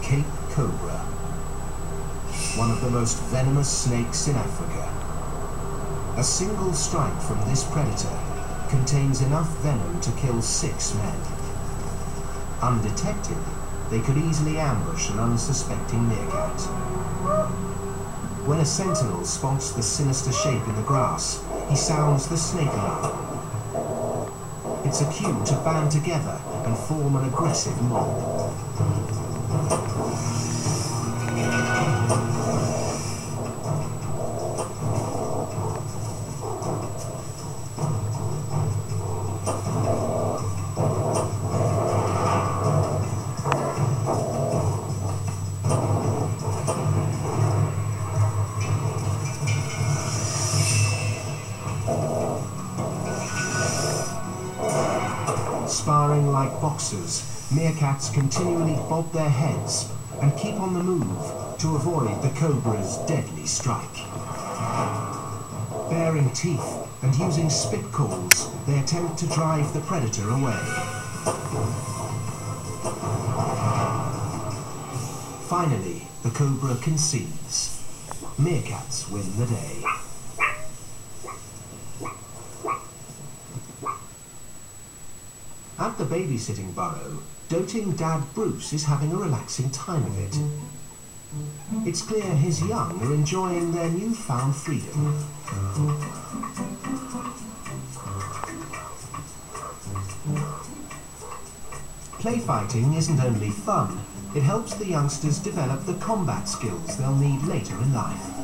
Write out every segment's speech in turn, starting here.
Cape cobra, one of the most venomous snakes in Africa. A single strike from this predator contains enough venom to kill 6 men. Undetected, they could easily ambush an unsuspecting meerkat. When a sentinel spots the sinister shape in the grass, he sounds the snake alarm. It's a cue to band together and form an aggressive mob. Sparring like boxers, meerkats continually bob their heads and keep on the move to avoid the cobra's deadly strike. Baring teeth and using spit calls, they attempt to drive the predator away. Finally, the cobra concedes. Meerkats win the day. At the babysitting burrow, doting Dad Bruce is having a relaxing time of it. It's clear his young are enjoying their newfound freedom. Play fighting isn't only fun, it helps the youngsters develop the combat skills they'll need later in life.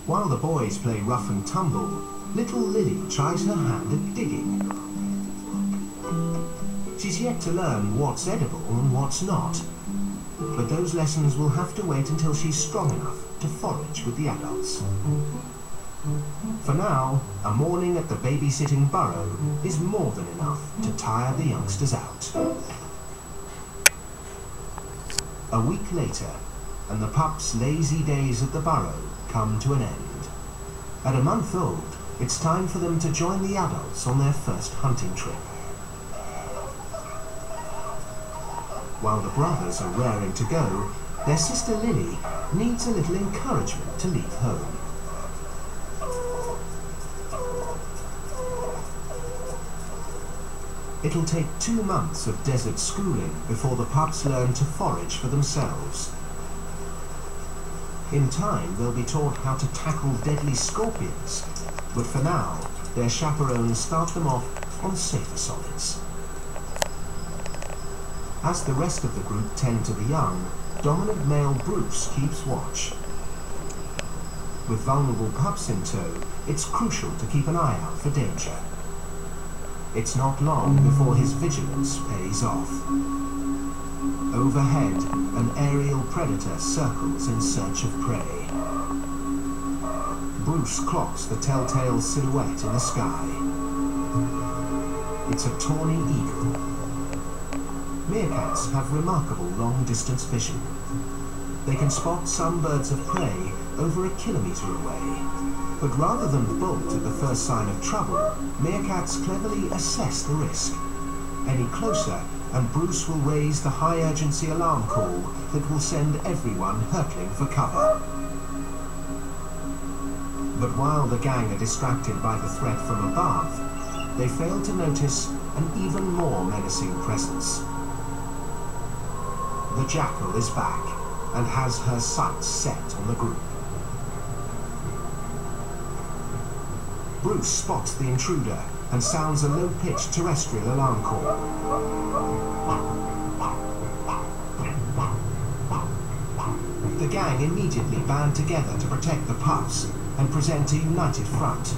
While the boys play rough and tumble, little Lily tries her hand at digging. She's yet to learn what's edible and what's not, but those lessons will have to wait until she's strong enough to forage with the adults. For now, a morning at the babysitting burrow is more than enough to tire the youngsters out. A week later, and the pups' lazy days at the burrow come to an end. At a month old, it's time for them to join the adults on their first hunting trip. While the brothers are raring to go, their sister Lily needs a little encouragement to leave home. It'll take 2 months of desert schooling before the pups learn to forage for themselves. In time, they'll be taught how to tackle deadly scorpions, but for now, their chaperones start them off on safer solids. As the rest of the group tend to the young, dominant male Bruce keeps watch. With vulnerable pups in tow, it's crucial to keep an eye out for danger. It's not long before his vigilance pays off. Overhead, an aerial predator circles in search of prey. Bruce clocks the telltale silhouette in the sky. It's a tawny eagle. Meerkats have remarkable long-distance vision. They can spot some birds of prey over a kilometre away. But rather than bolt at the first sign of trouble, meerkats cleverly assess the risk. Any closer, and Bruce will raise the high-urgency alarm call that will send everyone hurtling for cover. But while the gang are distracted by the threat from above, they fail to notice an even more menacing presence. The jackal is back, and has her sights set on the group. Bruce spots the intruder and sounds a low-pitched terrestrial alarm call. The gang immediately band together to protect the pups and present a united front.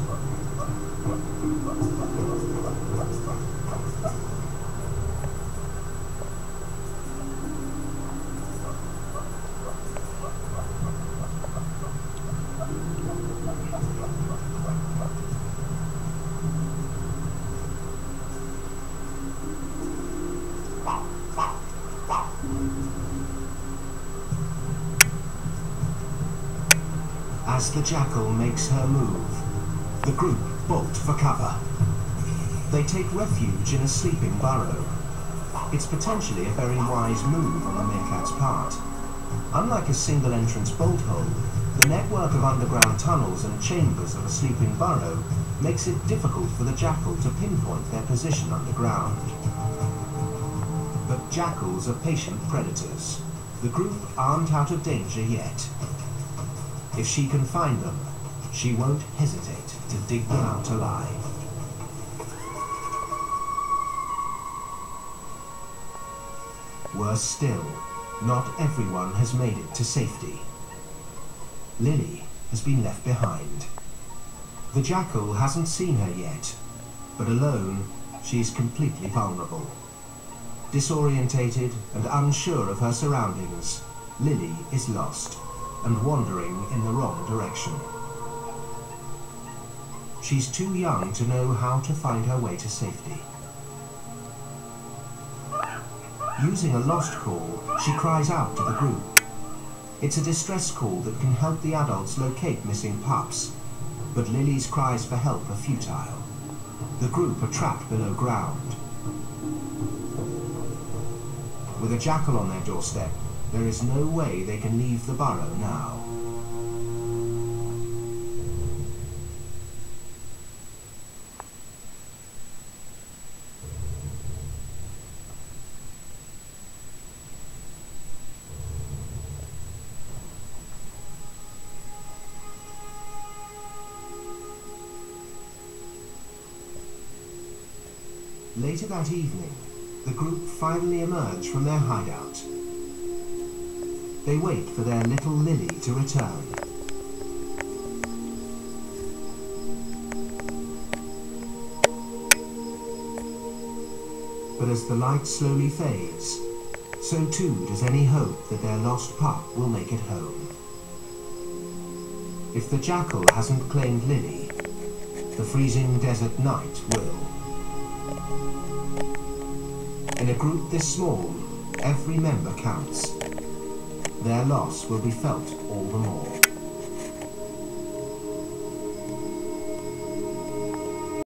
As the jackal makes her move, the group bolt for cover. They take refuge in a sleeping burrow. It's potentially a very wise move on the meerkat's part. Unlike a single entrance bolt hole, the network of underground tunnels and chambers of a sleeping burrow makes it difficult for the jackal to pinpoint their position underground. But jackals are patient predators. The group aren't out of danger yet. If she can find them, she won't hesitate to dig them out alive. Worse still, not everyone has made it to safety. Lily has been left behind. The jackal hasn't seen her yet, but alone, she is completely vulnerable. Disorientated and unsure of her surroundings, Lily is lost and wandering in the wrong direction. She's too young to know how to find her way to safety. Using a lost call, she cries out to the group. It's a distress call that can help the adults locate missing pups, but Lily's cries for help are futile. The group are trapped below ground. With a jackal on their doorstep, there is no way they can leave the burrow now. Later that evening, the group finally emerge from their hideout. They wait for their little Lily to return. But as the light slowly fades, so too does any hope that their lost pup will make it home. If the jackal hasn't claimed Lily, the freezing desert night will. In a group this small, every member counts. Their loss will be felt all the more.